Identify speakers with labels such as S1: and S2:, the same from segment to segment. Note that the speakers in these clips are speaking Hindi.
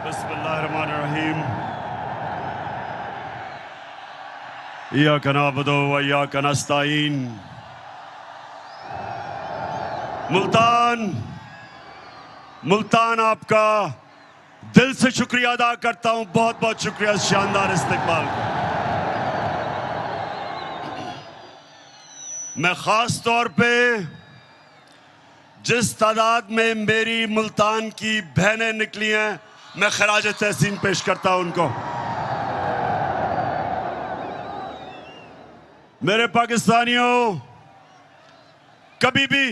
S1: बिस्मिल्लाहिर्रहमानिर्रहीम। इय्याका नअबुदु व इय्याका नस्तईन। मुल्तान आपका दिल से शुक्रिया अदा करता हूं। बहुत बहुत शुक्रिया शानदार इस्तकबाल का। मैं खास तौर पे जिस तादाद में मेरी मुल्तान की बहनें निकली हैं, मैं खराज तहसीन पेश करता हूं उनको। मेरे पाकिस्तानियों, कभी भी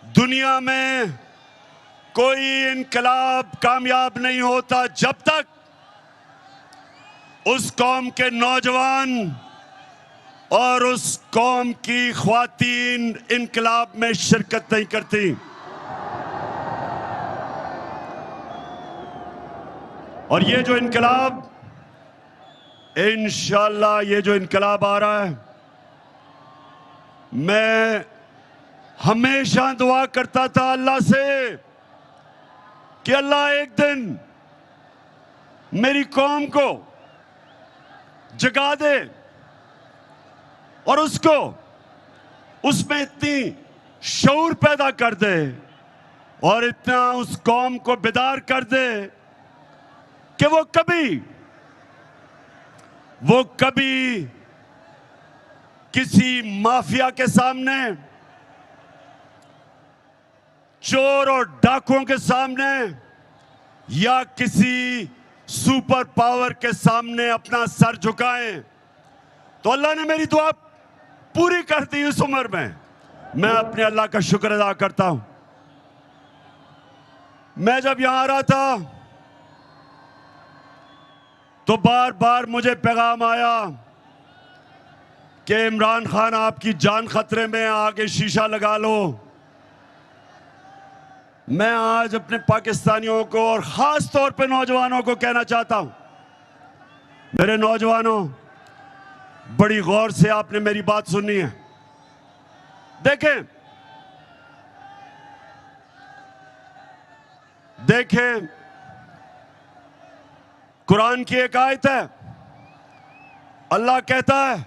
S1: दुनिया में कोई इनकलाब कामयाब नहीं होता जब तक उस कौम के नौजवान और उस कौम की ख्वातीन इनकलाब में शिरकत नहीं करती। और ये जो इनकलाब, इंशाअल्लाह ये जो इनकलाब आ रहा है, मैं हमेशा दुआ करता था अल्लाह से कि अल्लाह एक दिन मेरी कौम को जगा दे और उसको उसमें इतनी शऊर पैदा कर दे और इतना उस कौम को बेदार कर दे कि वो कभी किसी माफिया के सामने, चोर और डाकुओं के सामने या किसी सुपर पावर के सामने अपना सर झुकाएं। तो अल्लाह ने मेरी दुआ पूरी कर दी इस उम्र में। मैं अपने अल्लाह का शुक्र अदा करता हूं। मैं जब यहां आ रहा था तो बार बार मुझे पैगाम आया कि इमरान खान आपकी जान खतरे में, आगे शीशा लगा लो। मैं आज अपने पाकिस्तानियों को और खास तौर पे नौजवानों को कहना चाहता हूं, मेरे नौजवानों, बड़ी गौर से आपने मेरी बात सुननी है। देखें, कुरान की एक आयत है, अल्लाह कहता है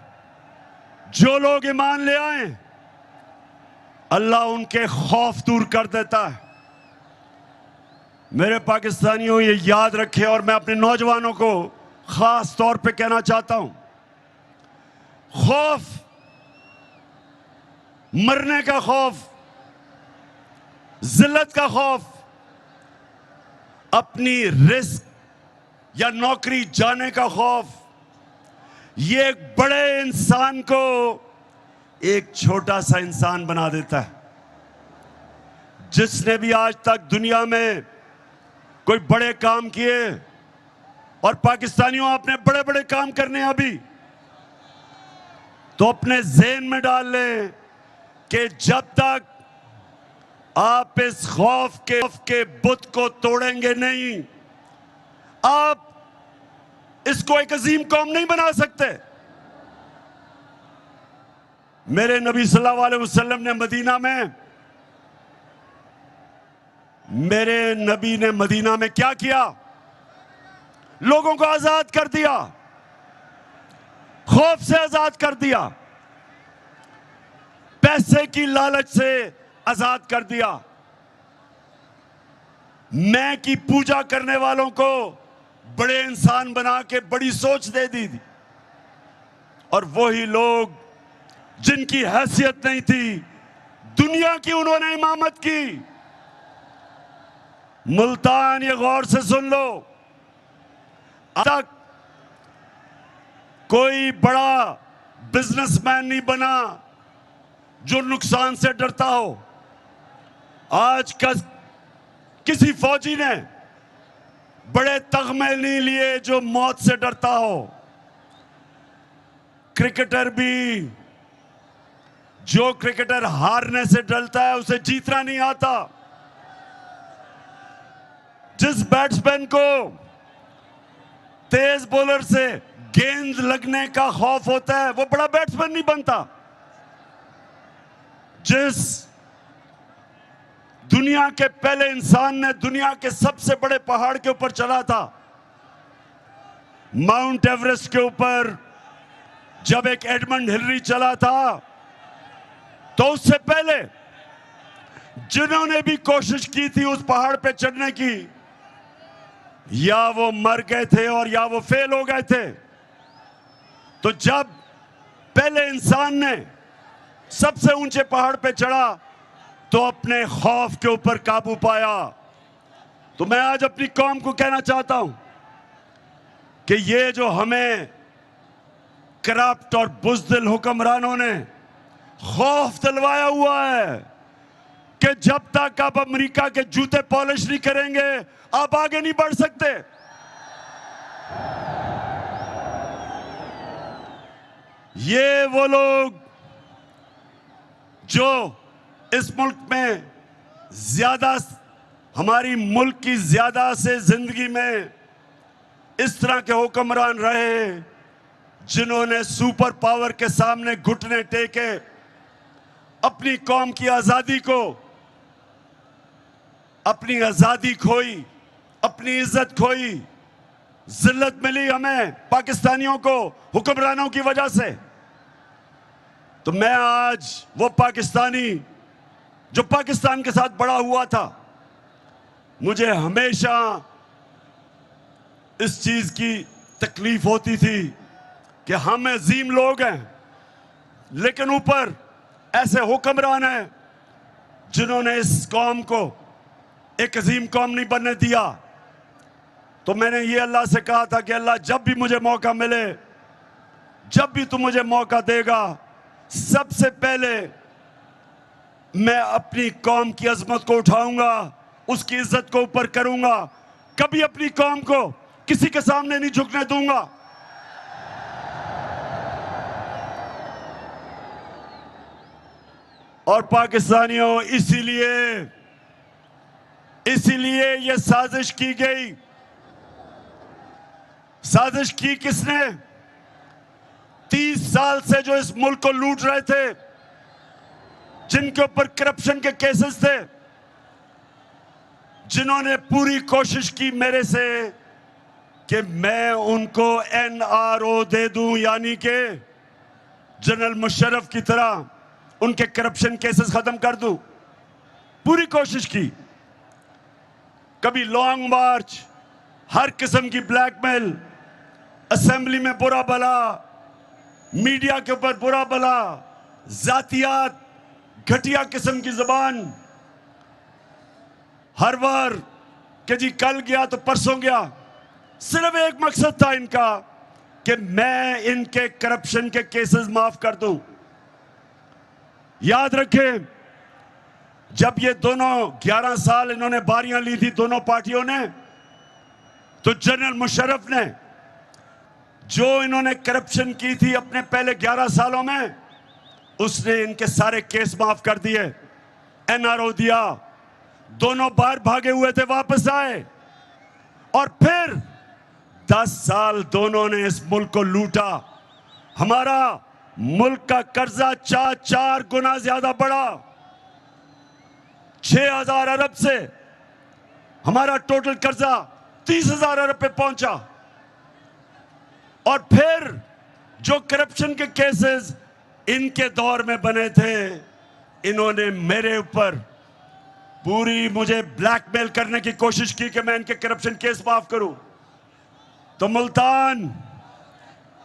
S1: जो लोग ईमान ले आए अल्लाह उनके खौफ दूर कर देता है। मेरे पाकिस्तानियों, ये याद रखें और मैं अपने नौजवानों को खास तौर पे कहना चाहता हूं, खौफ, मरने का खौफ, जिल्लत का खौफ, अपनी रिस्क या नौकरी जाने का खौफ, ये एक बड़े इंसान को एक छोटा सा इंसान बना देता है। जिसने भी आज तक दुनिया में कोई बड़े काम किए, और पाकिस्तानियों आपने बड़े बड़े काम करने अभी, तो अपने ज़हन में डाल लें कि जब तक आप इस खौफ के बुत को तोड़ेंगे नहीं, आप इसको एक अजीम कौम नहीं बना सकते। मेरे नबी सल्लल्लाहु अलैहि वसल्लम ने मदीना में क्या किया? लोगों को आजाद कर दिया, खौफ से आजाद कर दिया, पैसे की लालच से आजाद कर दिया, मैं की पूजा करने वालों को बड़े इंसान बना के बड़ी सोच दे दी थी। और वही लोग जिनकी हैसियत नहीं थी, दुनिया की उन्होंने इमामत की। मुल्तान, ये गौर से सुन लो, आज तक कोई बड़ा बिजनेसमैन नहीं बना जो नुकसान से डरता हो। आज किसी फौजी ने बड़े तगमे नहीं लिए जो मौत से डरता हो। क्रिकेटर भी, जो क्रिकेटर हारने से डरता है उसे जीतना नहीं आता। जिस बैट्समैन को तेज बॉलर से गेंद लगने का खौफ होता है वो बड़ा बैट्समैन नहीं बनता। जिस दुनिया के पहले इंसान ने दुनिया के सबसे बड़े पहाड़ के ऊपर चला था, माउंट एवरेस्ट के ऊपर। जब एक एडमंड हिलरी चला था, तो उससे पहले जिन्होंने भी कोशिश की थी उस पहाड़ पे चढ़ने की, या वो मर गए थे और या वो फेल हो गए थे। तो जब पहले इंसान ने सबसे ऊंचे पहाड़ पे चढ़ा, तो अपने खौफ के ऊपर काबू पाया। तो मैं आज अपनी कौम को कहना चाहता हूं कि ये जो हमें करप्ट और बुज़दिल हुक्मरानों ने खौफ दिलवाया हुआ है कि जब तक आप अमेरिका के जूते पॉलिश नहीं करेंगे, आप आगे नहीं बढ़ सकते। ये वो लोग जो इस मुल्क में ज्यादा, हमारी मुल्क की ज्यादा से जिंदगी में इस तरह के हुक्मरान रहे, जिन्होंने सुपर पावर के सामने घुटने टेके, अपनी कौम की आजादी को, अपनी आजादी खोई, अपनी इज्जत खोई, जिल्लत मिली हमें पाकिस्तानियों को हुक्मरानों की वजह से। तो मैं आज वो पाकिस्तानी जो पाकिस्तान के साथ बड़ा हुआ था, मुझे हमेशा इस चीज की तकलीफ होती थी कि हम अजीम लोग हैं, लेकिन ऊपर ऐसे हुक्मरान हैं जिन्होंने इस कौम को एक अजीम कौम नहीं बनने दिया। तो मैंने ये अल्लाह से कहा था कि अल्लाह, जब भी मुझे मौका मिले, जब भी तू मुझे मौका देगा, सबसे पहले मैं अपनी कौम की अजमत को उठाऊंगा, उसकी इज्जत को ऊपर करूंगा, कभी अपनी कौम को किसी के सामने नहीं झुकने दूंगा। और पाकिस्तानियों, इसीलिए ये साजिश की गई। साजिश की किसने? 30 साल से जो इस मुल्क को लूट रहे थे, जिनके ऊपर करप्शन के केसेस थे, जिन्होंने पूरी कोशिश की मेरे से कि मैं उनको NRO दे दूं, यानी कि जनरल मुशर्रफ की तरह उनके करप्शन केसेस खत्म कर दूं। पूरी कोशिश की, कभी लॉन्ग मार्च, हर किस्म की ब्लैकमेल, असेंबली में बुरा भला, मीडिया के ऊपर बुरा भला, जातियात, घटिया किस्म की जबान, हर बार कि जी कल गया तो परसों गया। सिर्फ एक मकसद था इनका कि मैं इनके करप्शन के केसेस माफ कर दूं। याद रखें, जब ये दोनों 11 साल इन्होंने बारियां ली थी दोनों पार्टियों ने, तो जनरल मुशर्रफ ने जो इन्होंने करप्शन की थी अपने पहले 11 सालों में, उसने इनके सारे केस माफ कर दिए, NRO दिया। दोनों बाहर भागे हुए थे, वापस आए, और फिर 10 साल दोनों ने इस मुल्क को लूटा। हमारा मुल्क का कर्जा 4 गुना ज्यादा बढ़ा, 6,000 अरब से हमारा टोटल कर्जा 30,000 अरब पे पहुंचा। और फिर जो करप्शन के केसेस इनके दौर में बने थे, इन्होंने मेरे ऊपर पूरी मुझे ब्लैकमेल करने की कोशिश की कि मैं इनके करप्शन केस माफ करूं। तो मुल्तान,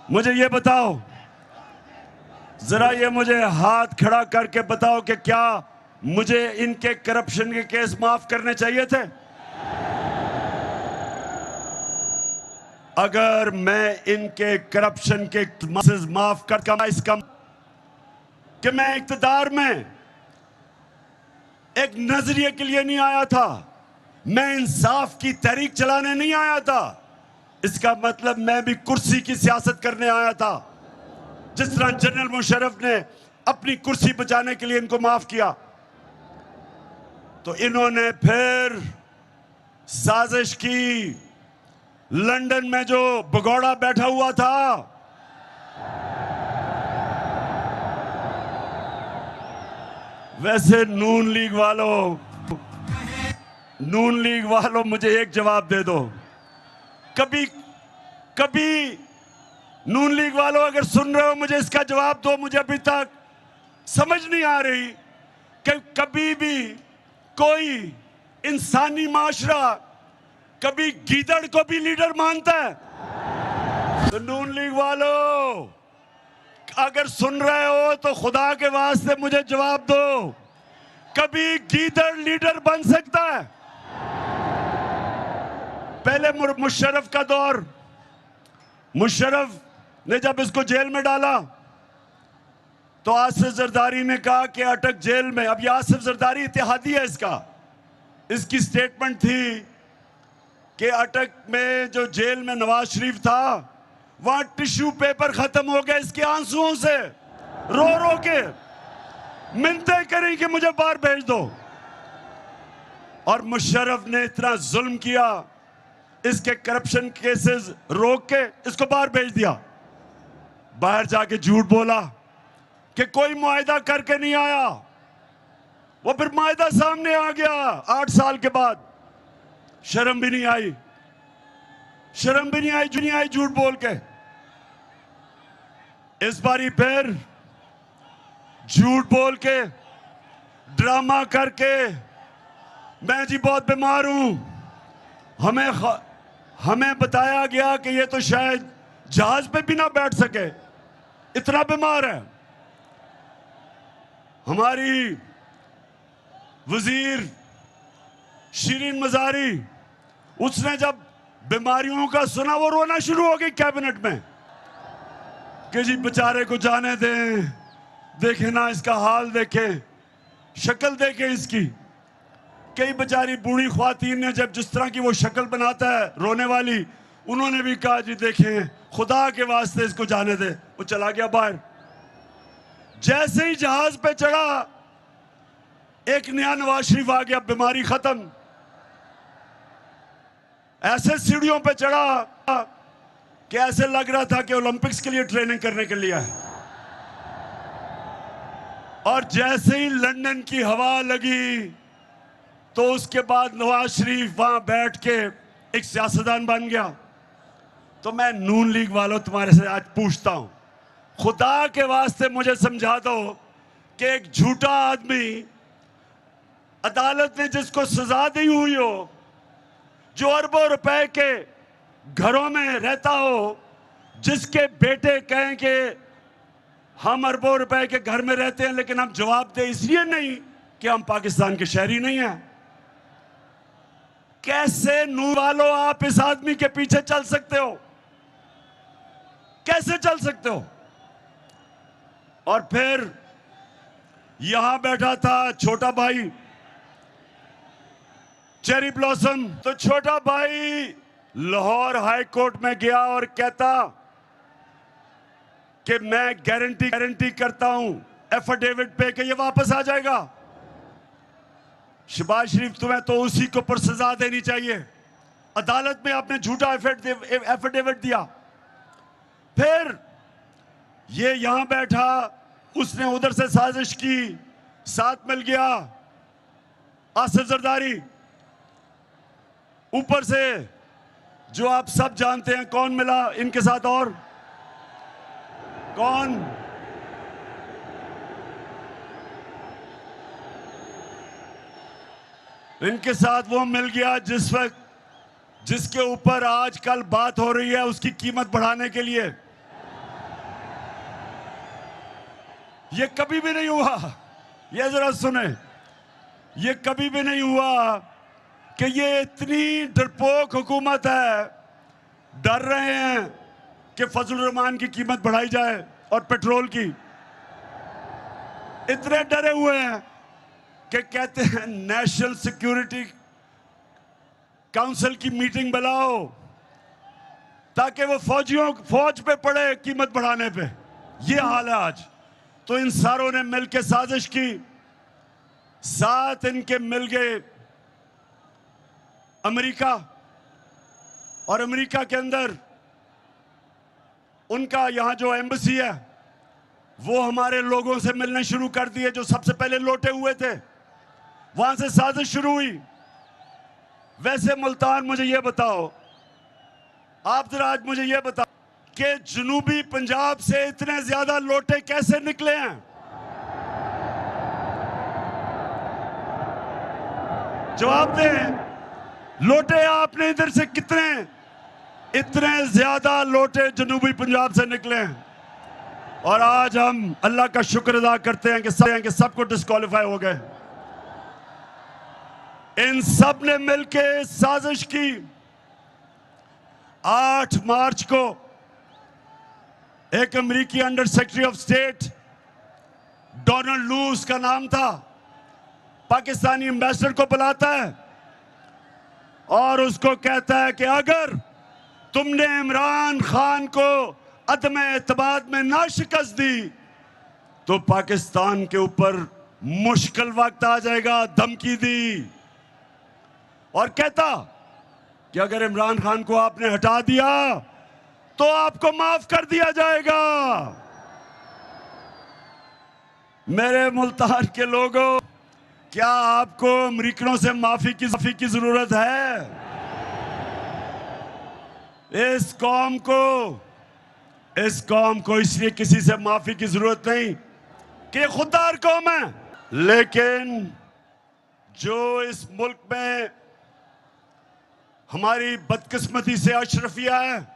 S1: मुझे ये बताओ, जरा ये मुझे हाथ खड़ा करके बताओ कि क्या मुझे इनके करप्शन के केस माफ करने चाहिए थे? अगर मैं इनके करप्शन के केसेस माफ करता, इसका कि मैं इक्तदार में एक नजरिए के लिए नहीं आया था, मैं इंसाफ की तहरीक चलाने नहीं आया था। इसका मतलब मैं भी कुर्सी की सियासत करने आया था। जिस तरह जनरल मुशर्रफ ने अपनी कुर्सी बचाने के लिए इनको माफ किया, तो इन्होंने फिर साजिश की। लंदन में जो भगोड़ा बैठा हुआ था, वैसे नून लीग वालों, नून लीग वालों मुझे एक जवाब दे दो। कभी कभी नून लीग वालों अगर सुन रहे हो मुझे इसका जवाब दो। मुझे अभी तक समझ नहीं आ रही कि कभी भी कोई इंसानी माशरा कभी गीदड़ को भी लीडर मानता है? तो नून लीग वालों अगर सुन रहे हो तो खुदा के वास्ते मुझे जवाब दो, कभी गीदड़ लीडर बन सकता है? पहले मुशर्रफ का दौर, मुशर्रफ ने जब इसको जेल में डाला तो आसिफ जरदारी ने कहा कि अटक जेल में। अब ये आसिफ जरदारी इत्तेहादी है इसकी स्टेटमेंट थी कि अटक में जो जेल में नवाज शरीफ था वहां टिश्यू पेपर खत्म हो गया इसके आंसुओं से, रो रो के मिन्नतें करी कि मुझे बाहर भेज दो। और मुशर्रफ ने इतना जुल्म किया, इसके करप्शन केसेस रोक के इसको बाहर भेज दिया। बाहर जाके झूठ बोला कि कोई मुआहदा करके नहीं आया। वो फिर मुआहदा सामने आ गया 8 साल के बाद। शर्म भी नहीं आई, शर्म भी नहीं आई झूठ बोल के। इस बारी फिर झूठ बोल के, ड्रामा करके, मैं जी बहुत बीमार हूं, हमें बताया गया कि ये तो शायद जहाज पे भी ना बैठ सके, इतना बीमार है। हमारी वजीर शीरीन मजारी, उसने जब बीमारियों का सुना वो रोना शुरू हो गई कैबिनेट में कि जी बेचारे को जाने दें, देखें ना इसका हाल, देखें शक्ल, देखें इसकी। कई बेचारी बूढ़ी ख्वातीन ने जब जिस तरह की वो शक्ल बनाता है रोने वाली, उन्होंने भी कहा जी देखें खुदा के वास्ते इसको जाने दे। वो चला गया बाहर। जैसे ही जहाज पे चढ़ा एक नया नवाज शरीफ आ गया, बीमारी खत्म। ऐसे सीढ़ियों पे चढ़ा कि ऐसे लग रहा था कि ओलंपिक्स के लिए ट्रेनिंग करने के लिए है। और जैसे ही लंदन की हवा लगी तो उसके बाद नवाज शरीफ वहां बैठ के एक सियासतदान बन गया। तो मैं नून लीग वालों तुम्हारे से आज पूछता हूं, खुदा के वास्ते मुझे समझा दो कि एक झूठा आदमी अदालत ने जिसको सजा दी हुई हो, जो अरबों रुपए के घरों में रहता हो, जिसके बेटे कहें कि हम अरबों रुपए के घर में रहते हैं लेकिन हम जवाब दे इसलिए नहीं कि हम पाकिस्तान के शहरी नहीं हैं। कैसे नून वालों आप इस आदमी के पीछे चल सकते हो? कैसे चल सकते हो? और फिर यहां बैठा था छोटा भाई चेरी ब्लॉसम। तो छोटा भाई लाहौर हाई कोर्ट में गया और कहता कि मैं गारंटी करता हूं एफिडेविट पे कि ये वापस आ जाएगा। शहबाज शरीफ तुम्हें तो उसी के ऊपर सजा देनी चाहिए। अदालत में आपने झूठा एफिडेविट दिया। फिर ये यहां बैठा, उसने उधर से साजिश की, साथ मिल गया आसिफ जरदारी। ऊपर से जो आप सब जानते हैं कौन मिला इनके साथ, और कौन? इनके साथ वो मिल गया जिसके ऊपर आजकल बात हो रही है उसकी कीमत बढ़ाने के लिए। ये कभी भी नहीं हुआ, ये जरा सुने, ये कभी भी नहीं हुआ कि ये इतनी डरपोक हुकूमत है, डर रहे हैं कि फजल रहमान की कीमत बढ़ाई जाए और पेट्रोल की। इतने डरे हुए हैं कि कहते हैं नेशनल सिक्योरिटी काउंसिल की मीटिंग बुलाओ ताकि वो फौज पे पड़े कीमत बढ़ाने पे। ये हाल है आज। तो इन सारों ने मिलकर साजिश की, साथ इनके मिल गए अमेरिका, और अमेरिका के अंदर उनका यहां जो एम्बेसी है वो हमारे लोगों से मिलने शुरू कर दिए जो सबसे पहले लौटे हुए थे। वहां से साजिश शुरू हुई वैसे मुल्तान, मुझे ये बताओ, आप जरा आज मुझे ये बताओ कि जनूबी पंजाब से इतने ज्यादा लोटे कैसे निकले हैं? जवाब दें। लोटे आपने इधर से कितने, इतने ज्यादा लोटे जनूबी पंजाब से निकले हैं। और आज हम अल्लाह का शुक्र अदा करते हैं कि सबको डिस्क्वालीफाई हो गए। इन सब ने मिलकर साजिश की। 8 मार्च को एक अमेरिकी under secretary of state, Donald लू उसका नाम था, पाकिस्तानी एम्बेसडर को बुलाता है और उसको कहता है कि अगर तुमने इमरान खान को अदम एतमाद में ना शिकस्त दी तो पाकिस्तान के ऊपर मुश्किल वक्त आ जाएगा। धमकी दी और कहता कि अगर इमरान खान को आपने हटा दिया तो आपको माफ कर दिया जाएगा। मेरे मुल्तान के लोगों, क्या आपको अमेरिकनों से माफी की जरूरत है? इस कौम को इसलिए किसी से माफी की जरूरत नहीं कि खुददार कौम है, लेकिन जो इस मुल्क में हमारी बदकिस्मती से अशरफिया है,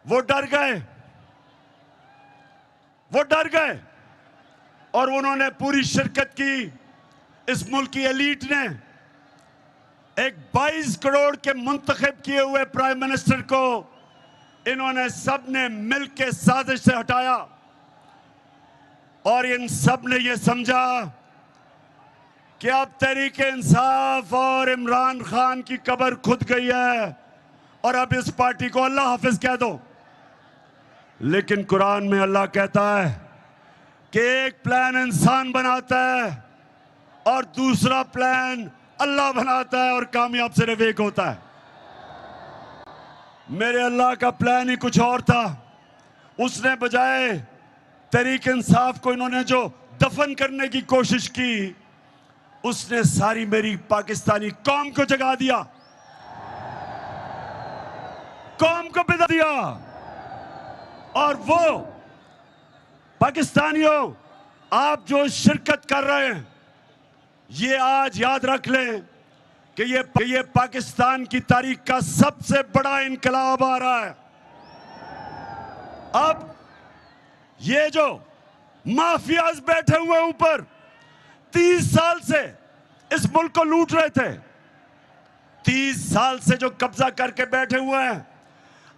S1: वो डर गए और उन्होंने पूरी शिरकत की। इस मुल्क की एलीट ने एक 22 करोड़ के मुंतखब किए हुए प्राइम मिनिस्टर को इन्होंने सब ने मिलकर साजिश से हटाया और इन सब ने यह समझा कि अब तहरीक इंसाफ और इमरान खान की कब्र खुद गई है और अब इस पार्टी को अल्लाह हाफिज कह दो। लेकिन कुरान में अल्लाह कहता है कि एक प्लान इंसान बनाता है और दूसरा प्लान अल्लाह बनाता है और कामयाब सिर्फ एक होता है। मेरे अल्लाह का प्लान ही कुछ और था। उसने बजाय तहरीक इंसाफ को इन्होंने जो दफन करने की कोशिश की, उसने सारी मेरी पाकिस्तानी कौम को जगा दिया, कौम को बिदा दिया। और वो पाकिस्तानियों, आप जो शिरकत कर रहे हैं, ये आज याद रख लें कि ये पाकिस्तान की तारीख का सबसे बड़ा इनकलाब आ रहा है। अब ये जो माफियाज बैठे हुए ऊपर 30 साल से इस मुल्क को लूट रहे थे, 30 साल से जो कब्जा करके बैठे हुए हैं,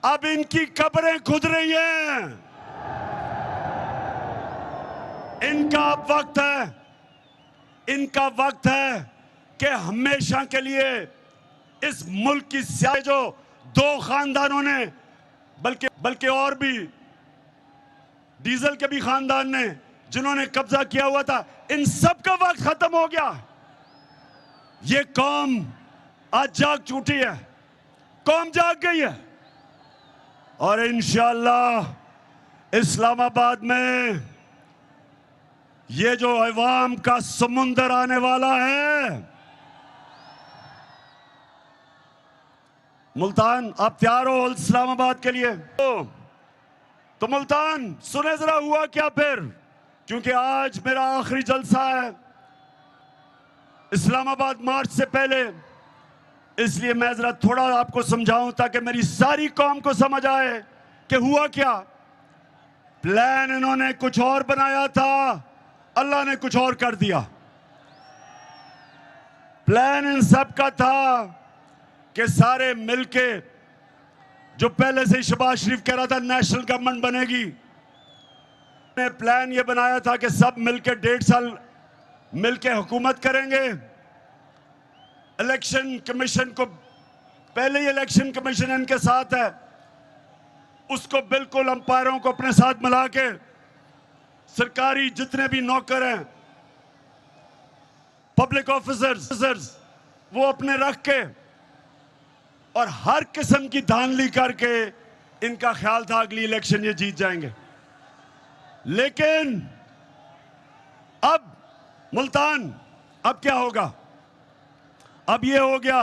S1: अब इनकी कब्रें खुद रही हैं। इनका वक्त है कि हमेशा के लिए इस मुल्क की सियासत जो 2 खानदानों ने, बल्कि और भी डीजल के भी खानदान ने जिन्होंने कब्जा किया हुआ था, इन सब का वक्त खत्म हो गया। ये कौम आज जाग उठी है, कौम जाग गई है और इंशाअल्लाह इस्लामाबाद में ये जो अवाम का समुंदर आने वाला है। मुल्तान, आप तैयार हो इस्लामाबाद के लिए? तो मुल्तान सुने जरा हुआ क्या फिर, क्योंकि आज मेरा आखिरी जलसा है इस्लामाबाद मार्च से पहले, इसलिए मैं जरा थोड़ा आपको समझाऊं ताकि मेरी सारी कौम को समझ आए कि हुआ क्या। प्लान इन्होंने कुछ और बनाया था, अल्लाह ने कुछ और कर दिया। प्लान इन सब का था कि सारे मिलके, जो पहले से ही शहबाज शरीफ कह रहा था नेशनल गवर्नमेंट बनेगी, ने प्लान ये बनाया था कि सब मिलके 1.5 साल मिलके हुकूमत करेंगे। इलेक्शन कमीशन को, पहले ही इलेक्शन कमीशन इनके साथ है, उसको बिल्कुल अंपायरों को अपने साथ मिला के सरकारी जितने भी नौकर हैं, पब्लिक ऑफिसर्स, वो अपने रख के और हर किस्म की धांधली करके इनका ख्याल था अगली इलेक्शन ये जीत जाएंगे। लेकिन अब मुल्तान, अब क्या होगा? अब ये हो गया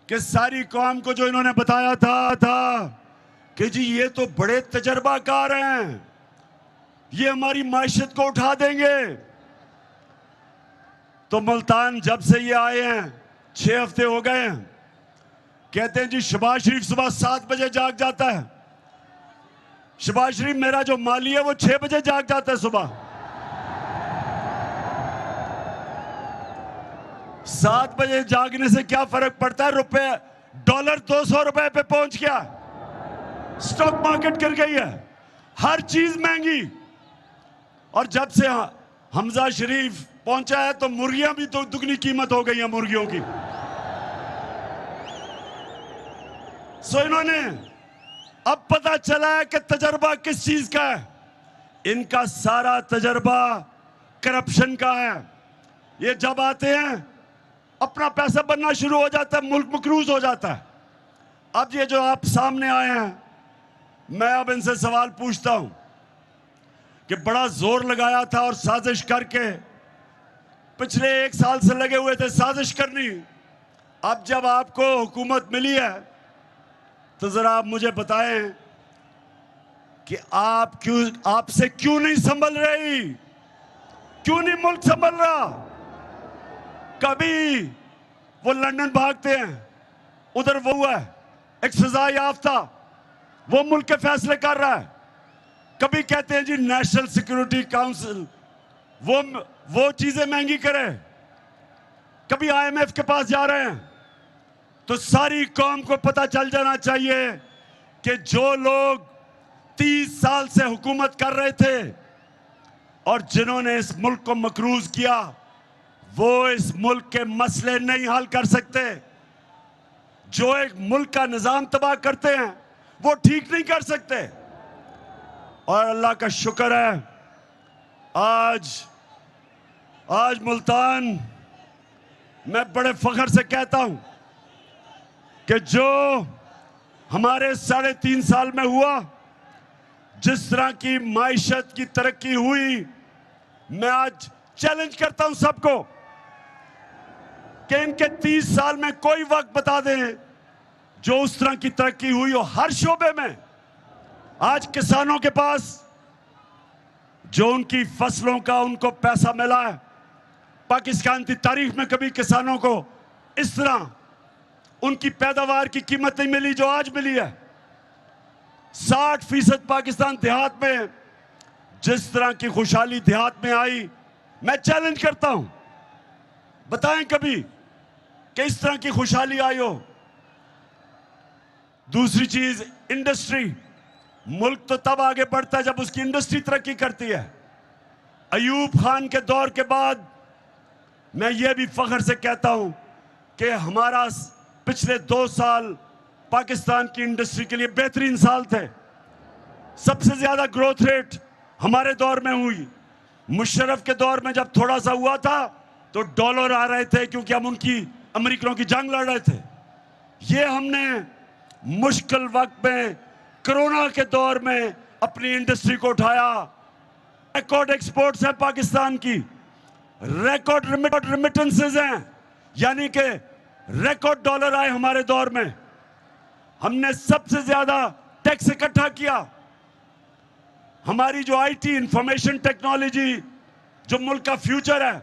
S1: कि सारी कौम को जो इन्होंने बताया था कि जी ये तो बड़े तजर्बाकार हैं, ये हमारी माइशत को उठा देंगे। तो मुल्तान जब से ये आए हैं 6 हफ्ते हो गए हैं, कहते हैं जी शहबाज शरीफ सुबह 7 बजे जाग जाता है। शहबाज शरीफ मेरा जो माली है वो 6 बजे जाग जाता है सुबह। 7 बजे जागने से क्या फर्क पड़ता है? डॉलर 200 रुपए पे पहुंच गया, स्टॉक मार्केट गिर गई है, हर चीज महंगी। और जब से हमजा शरीफ पहुंचा है तो मुर्गियां भी तो दुगनी कीमत हो गई है मुर्गियों की। सो इन्होंने अब पता चला है कि तजर्बा किस चीज का है। इनका सारा तजर्बा करप्शन का है। ये जब आते हैं अपना पैसा बनना शुरू हो जाता है, मुल्क मकरूज हो जाता है। अब ये जो आप सामने आए हैं, मैं अब इनसे सवाल पूछता हूं कि बड़ा जोर लगाया था और साजिश करके पिछले 1 साल से लगे हुए थे साजिश करनी। अब जब आपको हुकूमत मिली है तो जरा आप मुझे बताएं कि आपसे क्यों नहीं संभल रही, क्यों नहीं मुल्क संभल रहा? कभी वो लंदन भागते हैं, उधर वो हुआ है एक सजा याफ्ता, वो मुल्क के फैसले कर रहा है। कभी कहते हैं जी नेशनल सिक्योरिटी काउंसिल वो चीजें महंगी करे, कभी IMF के पास जा रहे हैं। तो सारी कौम को पता चल जाना चाहिए कि जो लोग 30 साल से हुकूमत कर रहे थे और जिन्होंने इस मुल्क को मकरूज किया, वो इस मुल्क के मसले नहीं हल कर सकते। जो एक मुल्क का निजाम तबाह करते हैं वो ठीक नहीं कर सकते। और अल्लाह का शुक्र है आज मुल्तान, मैं बड़े फख्र से कहता हूं कि जो हमारे 3.5 साल में हुआ, जिस तरह की माइशत की तरक्की हुई, मैं आज चैलेंज करता हूं सबको कि इनके 30 साल में कोई वक्त बता दें जो उस तरह की तरक्की हुई हो हर शोबे में। आज किसानों के पास जो उनकी फसलों का उनको पैसा मिला है, पाकिस्तान की तारीख में कभी किसानों को इस तरह उनकी पैदावार की कीमत नहीं मिली जो आज मिली है। 60% पाकिस्तान देहात में जिस तरह की खुशहाली देहात में आई, मैं चैलेंज करता हूं, बताएं कभी कि इस तरह की खुशहाली आई हो। दूसरी चीज इंडस्ट्री, मुल्क तो तब आगे बढ़ता है जब उसकी इंडस्ट्री तरक्की करती है। अयूब खान के दौर के बाद मैं ये भी फख्र से कहता हूं कि हमारा पिछले 2 साल पाकिस्तान की इंडस्ट्री के लिए बेहतरीन साल थे। सबसे ज्यादा ग्रोथ रेट हमारे दौर में हुई। मुशर्रफ के दौर में जब थोड़ा सा हुआ था तो डॉलर आ रहे थे क्योंकि हम उनकी अमेरिकनों की जंग लड़ रहे थे। ये हमने मुश्किल वक्त में कोरोना के दौर में अपनी इंडस्ट्री को उठाया। रिकॉर्ड एक्सपोर्ट्स है पाकिस्तान की, रिकॉर्ड रिमिटेंसेस हैं, यानी कि रिकॉर्ड डॉलर आए हमारे दौर में। हमने सबसे ज्यादा टैक्स इकट्ठा किया। हमारी जो आईटी इंफॉर्मेशन टेक्नोलॉजी जो मुल्क का फ्यूचर है,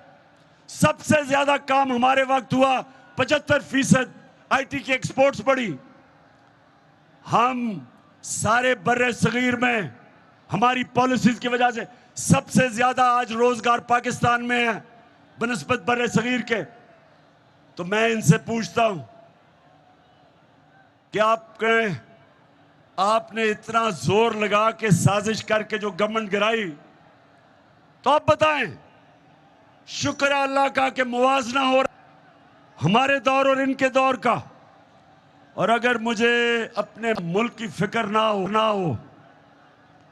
S1: सबसे ज्यादा काम हमारे वक्त हुआ। 75% आईटी की एक्सपोर्ट्स बढ़ी। हम सारे बर्रे सगीर में हमारी पॉलिसीज की वजह से सबसे ज्यादा आज रोजगार पाकिस्तान में है बनस्बत बर्रे सगीर के। तो मैं इनसे पूछता हूं कि आपने इतना जोर लगा के साजिश करके जो गवर्नमेंट गिराई, तो आप बताएं, शुक्र है अल्लाह का कि मुवाजना हो रहा हमारे दौर और इनके दौर का। और अगर मुझे अपने मुल्क की फिक्र ना हो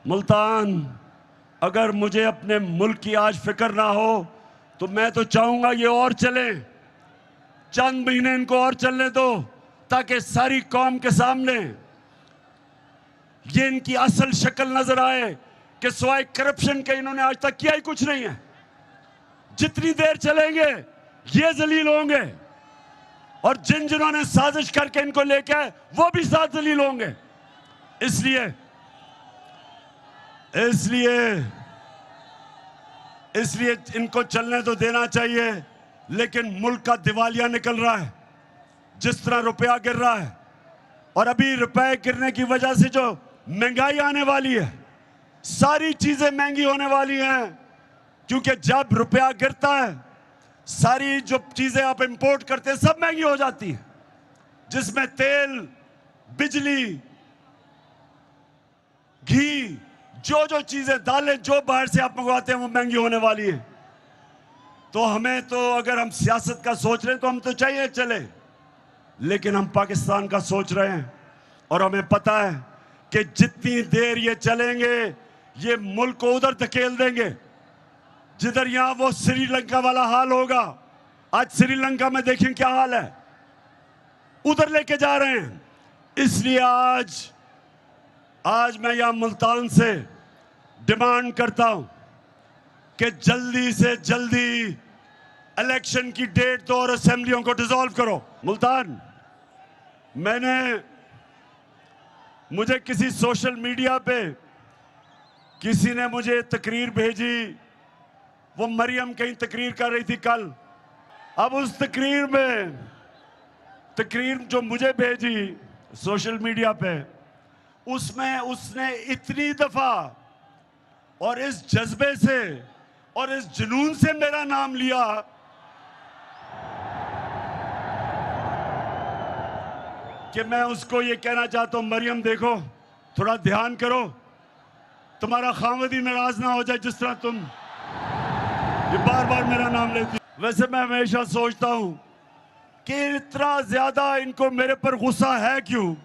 S1: मुल्तान, अगर मुझे अपने मुल्क की आज फिक्र ना हो तो मैं तो चाहूंगा ये और चले, चंद महीने इनको और चलने दो ताकि सारी कौम के सामने ये इनकी असल शक्ल नजर आए कि सिवाय करप्शन के इन्होंने आज तक किया ही कुछ नहीं है। जितनी देर चलेंगे ये जलील होंगे और जिन्होंने साजिश करके इनको लेके आए वो भी साथ दलील होंगे। इसलिए इनको चलने तो देना चाहिए, लेकिन मुल्क का दिवालिया निकल रहा है। जिस तरह रुपया गिर रहा है, और अभी रुपए गिरने की वजह से जो महंगाई आने वाली है, सारी चीजें महंगी होने वाली हैं, क्योंकि जब रुपया गिरता है सारी जो चीजें आप इंपोर्ट करते हैं सब महंगी हो जाती है, जिसमें तेल, बिजली, घी, जो चीजें, दालें जो बाहर से आप मंगवाते हैं वो महंगी होने वाली है। तो हमें तो, अगर हम सियासत का सोच रहे हैं तो हम तो चाहिए चले, लेकिन हम पाकिस्तान का सोच रहे हैं और हमें पता है कि जितनी देर ये चलेंगे ये मुल्क को उधर धकेल देंगे जिधर यहां वो श्रीलंका वाला हाल होगा। आज श्रीलंका में देखें क्या हाल है, उधर लेके जा रहे हैं। इसलिए आज मैं यहां मुल्तान से डिमांड करता हूं कि जल्दी से जल्दी इलेक्शन की डेट दो और असेंबलियों को डिसॉल्व करो। मुल्तान, मुझे किसी सोशल मीडिया पे किसी ने मुझे तकरीर भेजी, वो मरियम कहीं तकरीर कर रही थी कल। अब उस तकरीर जो मुझे भेजी सोशल मीडिया पे, उसमें उसने इतनी दफा और इस जज्बे से और इस जुनून से मेरा नाम लिया कि मैं उसको ये कहना चाहता हूं, मरियम देखो, थोड़ा ध्यान करो, तुम्हारा खामद ही नाराज ना हो जाए जिस तरह तुम ये बार बार मेरा नाम लेती। वैसे मैं हमेशा सोचता हूं कि इतना ज्यादा इनको मेरे पर गुस्सा है क्यों।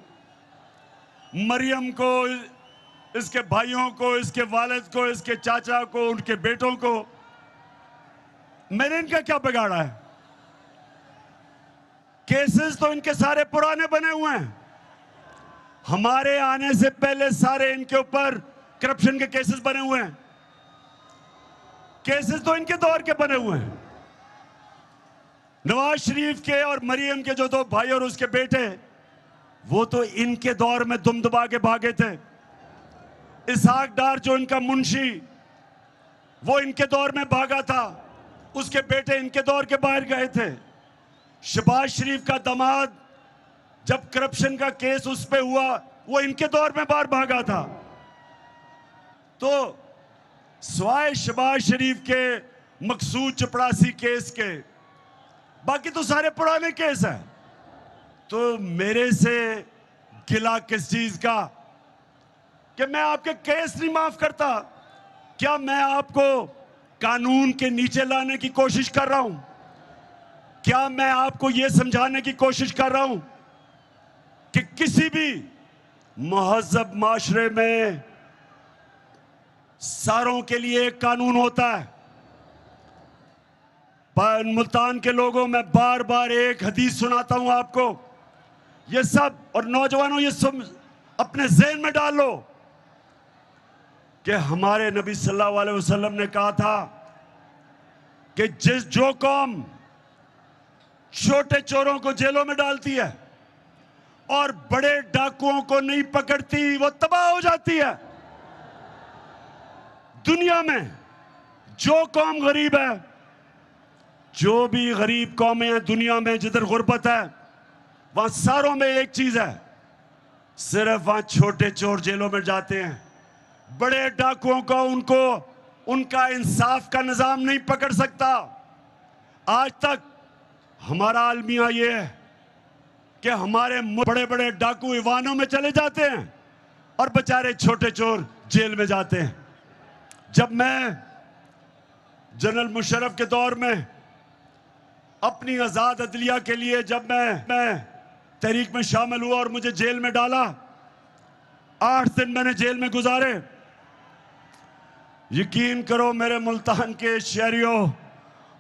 S1: मरियम को, इसके भाइयों को, इसके वालिद को, इसके चाचा को, उनके बेटों को, मैंने इनका क्या बिगाड़ा है? केसेस तो इनके सारे पुराने बने हुए हैं। हमारे आने से पहले सारे इनके ऊपर करप्शन के केसेस बने हुए हैं। केसेस तो इनके दौर के बने हुए हैं। नवाज शरीफ के और मरियम के जो दो भाई और उसके बेटे, वो तो इनके दौर में दुम दबा के भागे थे। इसहाक डार जो इनका मुंशी, वो इनके दौर में भागा था, उसके बेटे इनके दौर के बाहर गए थे। शहबाज शरीफ का दामाद, जब करप्शन का केस उस पे हुआ, वो इनके दौर में बाहर भागा था। तो स्वाय शहबाज शरीफ के मकसूद चपड़ासी केस के, बाकी तो सारे पुराने केस हैं। तो मेरे से गिला किस चीज का कि मैं आपके केस नहीं माफ करता? क्या मैं आपको कानून के नीचे लाने की कोशिश कर रहा हूं? क्या मैं आपको यह समझाने की कोशिश कर रहा हूं कि किसी भी महज़ब माशरे में सारों के लिए एक कानून होता है? मुल्तान के लोगों, मैं बार बार एक हदीस सुनाता हूं आपको, ये सब, और नौजवानों ये सब अपने ज़हन में डाल लो कि हमारे नबी सल्लल्लाहु अलैहि वसल्लम ने कहा था कि जो कौम छोटे चोरों को जेलों में डालती है और बड़े डाकुओं को नहीं पकड़ती, वो तबाह हो जाती है। दुनिया में जो कौम गरीब है, जो भी गरीब कौमें हैं दुनिया में, जिधर गुर्बत है, वहां सारों में एक चीज है, सिर्फ वहां छोटे चोर जेलों में जाते हैं। बड़े डाकुओं को उनका इंसाफ का निजाम नहीं पकड़ सकता। आज तक हमारा अलमिया ये है कि हमारे बड़े बड़े डाकू ईवानों में चले जाते हैं और बेचारे छोटे चोर जेल में जाते हैं। जब मैं जनरल मुशर्रफ के दौर में अपनी आज़ाद अदलिया के लिए जब मैं तहरीक में शामिल हुआ और मुझे जेल में डाला, 8 दिन मैंने जेल में गुजारे। यकीन करो मेरे मुल्तान के शहरियों,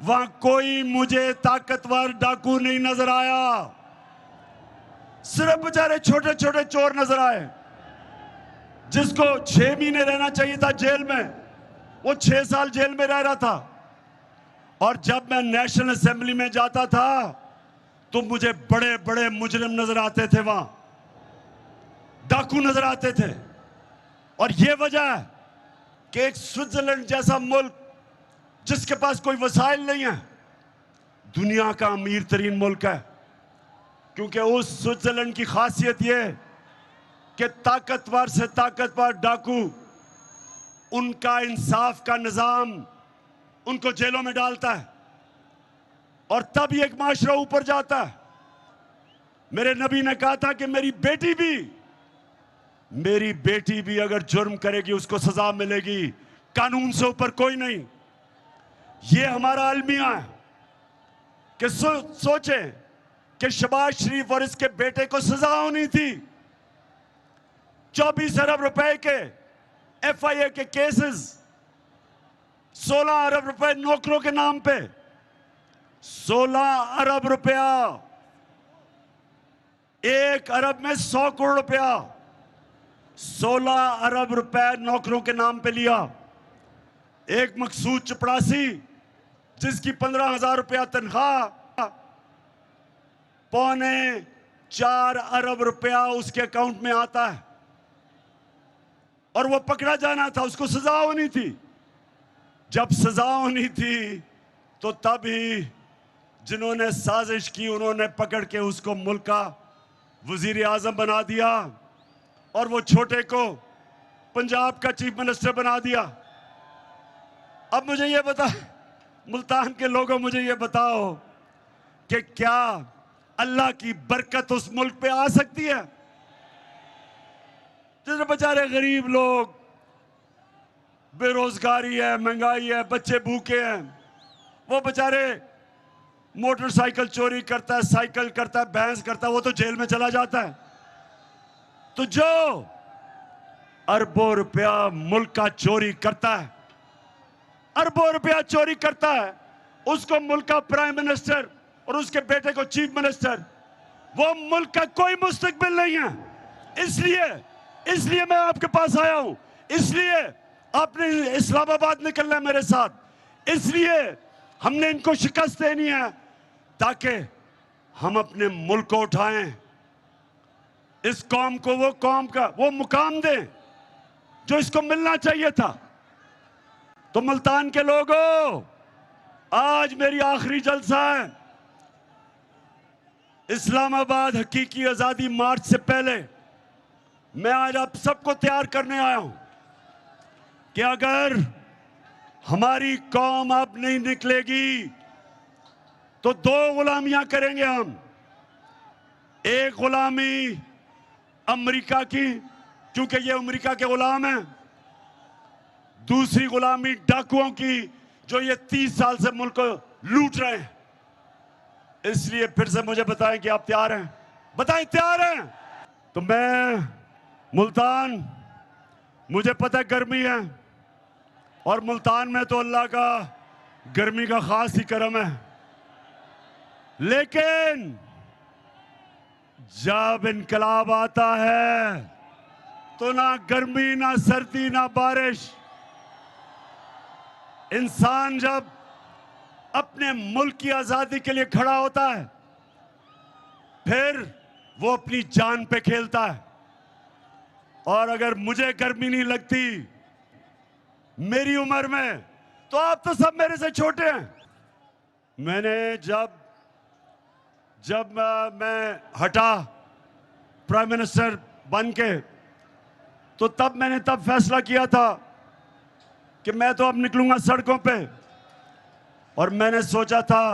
S1: वहां कोई मुझे ताकतवर डाकू नहीं नजर आया, सिर्फ बेचारे छोटे छोटे चोर नजर आए। जिसको 6 महीने रहना चाहिए था जेल में, वो 6 साल जेल में रह रहा था। और जब मैं नेशनल असेंबली में जाता था तो मुझे बड़े बड़े मुजरिम नजर आते थे, वहां डाकू नजर आते थे। और यह वजह है कि एक स्विट्जरलैंड जैसा मुल्क जिसके पास कोई वसाइल नहीं है, दुनिया का अमीर तरीन मुल्क है, क्योंकि उस स्विट्जरलैंड की खासियत यह है कि ताकतवर से ताकतवर डाकू, उनका इंसाफ का निजाम उनको जेलों में डालता है और तब ये एक माशरा ऊपर जाता है। मेरे नबी ने कहा था कि मेरी बेटी भी अगर जुर्म करेगी उसको सजा मिलेगी, कानून से ऊपर कोई नहीं। ये हमारा अलमिया है कि सोचें कि शहबाज शरीफ और इसके बेटे को सजा होनी थी। 24 अरब रुपए के FIA के केसेस, 16 अरब रुपए नौकरों के नाम पे, 16 अरब रुपया, 1 अरब में 100 करोड़ रुपया, 16 अरब रुपए नौकरों के नाम पे लिया। एक मकसूद चपड़ासी जिसकी 15,000 रुपया तनख्वाह, 4.25 अरब रुपया उसके अकाउंट में आता है और वो पकड़ा जाना था, उसको सजा होनी थी। जब सजा होनी थी तो तब ही जिन्होंने साजिश की उन्होंने पकड़ के उसको मुल्क का वजीर आजम बना दिया और वो छोटे को पंजाब का चीफ मिनिस्टर बना दिया। अब मुझे ये बता, मुल्तान के लोगों, मुझे ये बताओ कि क्या अल्लाह की बरकत उस मुल्क पे आ सकती है जिसमें बेचारे गरीब लोग, बेरोजगारी है, महंगाई है, बच्चे भूखे हैं, वो बेचारे मोटरसाइकिल चोरी करता है, साइकिल करता है, भैंस करता है, वो तो जेल में चला जाता है। तो जो अरबों रुपया मुल्क का चोरी करता है, अरबों रुपया चोरी करता है, उसको मुल्क का प्राइम मिनिस्टर और उसके बेटे को चीफ मिनिस्टर, वो मुल्क का कोई मुस्तकबिल नहीं है। इसलिए मैं आपके पास आया हूं, इसलिए आपने इस्लामाबाद निकलना है मेरे साथ, इसलिए हमने इनको शिकस्त देनी है ताकि हम अपने मुल्क को उठाएं, इस कौम को वो मुकाम दें जो इसको मिलना चाहिए था। तो मुल्तान के लोगों, आज मेरी आखिरी जलसा है। इस्लामाबाद हकीकी आजादी मार्च से पहले मैं आज आप सबको तैयार करने आया हूं कि अगर हमारी कौम अब नहीं निकलेगी तो 2 गुलामियां करेंगे हम। एक गुलामी अमेरिका की, क्योंकि ये अमेरिका के गुलाम हैं। दूसरी गुलामी डाकुओं की, जो ये 30 साल से मुल्क को लूट रहे हैं। इसलिए फिर से मुझे बताएं कि आप तैयार हैं? बताएं तैयार हैं? तो मैं मुल्तान, मुझे पता है गर्मी है और मुल्तान में तो अल्लाह का गर्मी का खास ही करम है, लेकिन जब इनकलाब आता है तो ना गर्मी, ना सर्दी, ना बारिश। इंसान जब अपने मुल्क की आजादी के लिए खड़ा होता है फिर वो अपनी जान पे खेलता है। और अगर मुझे गर्मी नहीं लगती मेरी उम्र में, तो आप तो सब मेरे से छोटे हैं। मैंने जब मैं हटा प्राइम मिनिस्टर बन के, तो तब मैंने फैसला किया था कि मैं तो अब निकलूंगा सड़कों पे। और मैंने सोचा था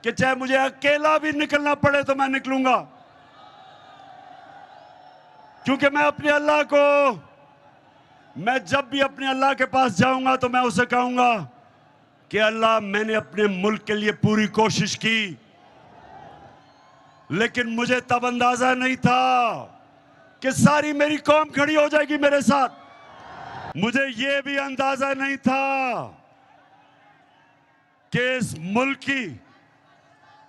S1: कि चाहे मुझे अकेला भी निकलना पड़े तो मैं निकलूंगा, क्योंकि मैं अपने अल्लाह को, मैं जब भी अपने अल्लाह के पास जाऊंगा तो मैं उसे कहूंगा कि अल्लाह, मैंने अपने मुल्क के लिए पूरी कोशिश की, लेकिन मुझे तब अंदाजा नहीं था कि सारी मेरी कौम खड़ी हो जाएगी मेरे साथ। मुझे यह भी अंदाजा नहीं था कि इस मुल्क की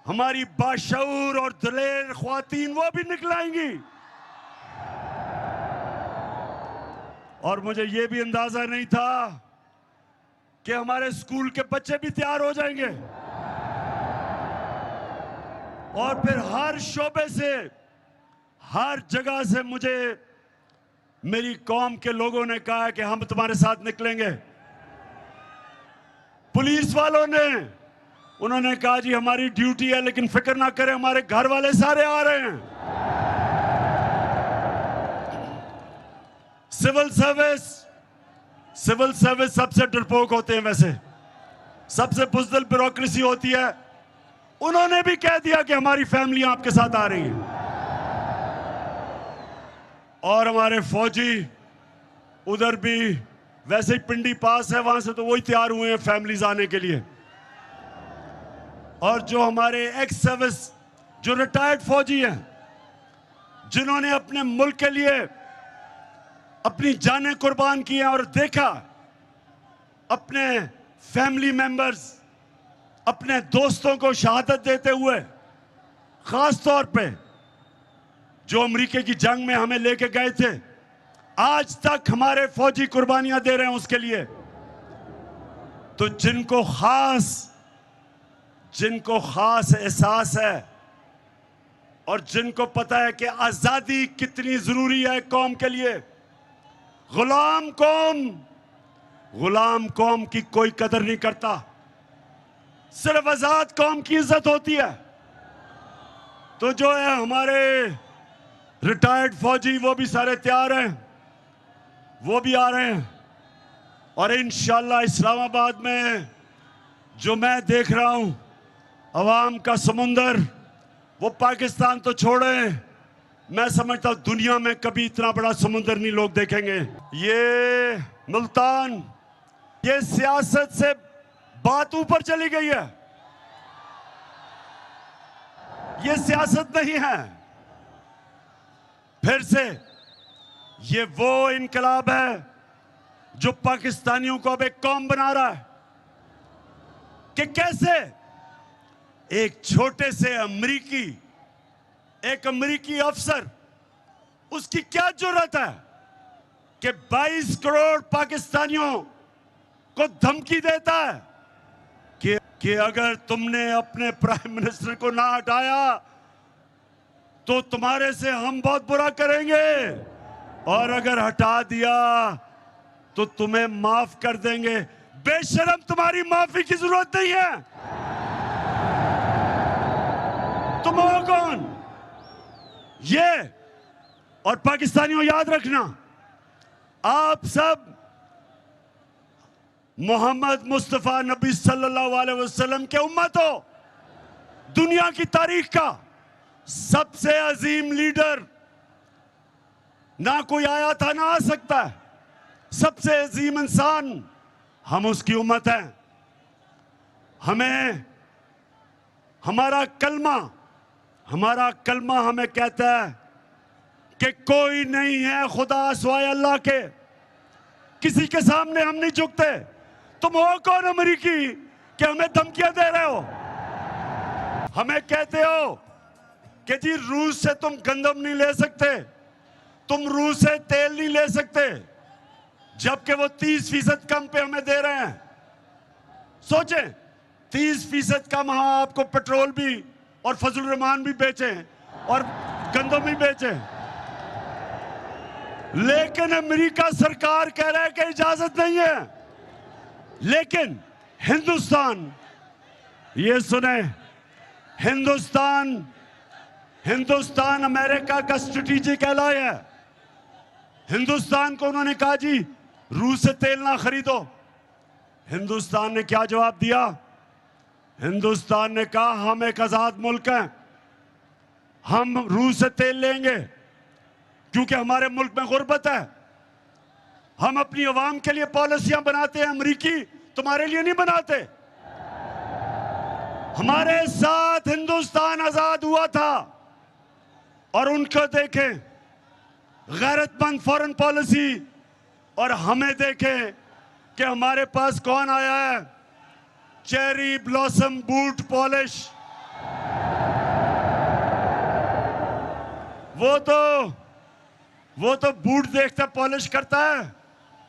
S1: हमारी बाशऊर और दलेर ख्वातीन वो भी निकलाएंगी, और मुझे यह भी अंदाजा नहीं था कि हमारे स्कूल के बच्चे भी तैयार हो जाएंगे। और फिर हर शोबे से, हर जगह से मुझे मेरी कौम के लोगों ने कहा कि हम तुम्हारे साथ निकलेंगे। पुलिस वालों ने, उन्होंने कहा जी हमारी ड्यूटी है लेकिन फिक्र ना करें, हमारे घर वाले सारे आ रहे हैं। सिविल सर्विस सबसे डरपोक होते हैं, वैसे सबसे बुज़दिल ब्यूरोक्रेसी होती है। उन्होंने भी कह दिया कि हमारी फैमिली आपके साथ आ रही है। और हमारे फौजी उधर भी, वैसे ही पिंडी पास है, वहां से तो वही तैयार हुए हैं फैमिलीज आने के लिए। और जो हमारे एक्स सर्विस, जो रिटायर्ड फौजी हैं, जिन्होंने अपने मुल्क के लिए अपनी जानें कुर्बान की हैं और देखा अपने फैमिली मेंबर्स, अपने दोस्तों को शहादत देते हुए, खास तौर पे जो अमेरिका की जंग में हमें लेके गए थे, आज तक हमारे फौजी कुर्बानियां दे रहे हैं उसके लिए। तो जिनको खास एहसास है और जिनको पता है कि आजादी कितनी जरूरी है कौम के लिए, गुलाम कौम की कोई कदर नहीं करता, सिर्फ आजाद कौम की इज्जत होती है। तो जो है हमारे रिटायर्ड फौजी, वो भी सारे तैयार हैं, वो भी आ रहे हैं। और इंशाल्लाह इस्लामाबाद में जो मैं देख रहा हूं, अवाम का समुंदर, वो पाकिस्तान तो छोड़े, मैं समझता हूं दुनिया में कभी इतना बड़ा समुंदर नहीं लोग देखेंगे। ये मुल्तान, ये सियासत से बात ऊपर चली गई है, ये सियासत नहीं है। फिर से ये वो इनकलाब है जो पाकिस्तानियों को अब एक कौम बना रहा है कि कैसे एक छोटे से अमेरिकी अफसर, उसकी क्या जरूरत है कि 22 करोड़ पाकिस्तानियों को धमकी देता है कि अगर तुमने अपने प्राइम मिनिस्टर को ना हटाया तो तुम्हारे से हम बहुत बुरा करेंगे, और अगर हटा दिया तो तुम्हें माफ कर देंगे। बेशरम, तुम्हारी माफी की जरूरत नहीं है। तुम हो कौन? ये, और पाकिस्तानियों याद रखना, आप सब मोहम्मद मुस्तफा नबी सल्लल्लाहु अलैहि वसल्लम के उम्मत हो। दुनिया की तारीख का सबसे अजीम लीडर ना कोई आया था ना आ सकता है, सबसे अजीम इंसान हम उसकी उम्मत हैं। हमें हमारा कलमा हमें कहता है कि कोई नहीं है खुदा सिवाय अल्लाह के, किसी के सामने हम नहीं झुकते। तुम हो कौन अमेरिकी कि हमें धमकियां दे रहे हो? हमें कहते हो कि जी रूस से तुम गंदम नहीं ले सकते, तुम रूस से तेल नहीं ले सकते, जबकि वो 30% कम पे हमें दे रहे हैं। सोचें, 30% कम हम आपको पेट्रोल भी और फजल रहमान भी बेचे और गंदम भी बेचे, लेकिन अमेरिका सरकार कह रहा है कि इजाजत नहीं है। लेकिन हिंदुस्तान, ये सुने, हिंदुस्तान अमेरिका का स्ट्रेटेजिक एलाय है। हिंदुस्तान को उन्होंने कहा जी रूस से तेल ना खरीदो। हिंदुस्तान ने क्या जवाब दिया? हिंदुस्तान ने कहा हम एक आजाद मुल्क हैं, हम रूस से तेल लेंगे क्योंकि हमारे मुल्क में गुर्बत है। हम अपनी अवाम के लिए पॉलिसियां बनाते हैं, अमेरिकी तुम्हारे लिए नहीं बनाते। हमारे साथ हिंदुस्तान आजाद हुआ था और उनको देखें गैरतमंद फॉरेन पॉलिसी, और हमें देखें कि हमारे पास कौन आया है, चेरी ब्लॉसम बूट पॉलिश। वो तो बूट देखता पॉलिश करता है,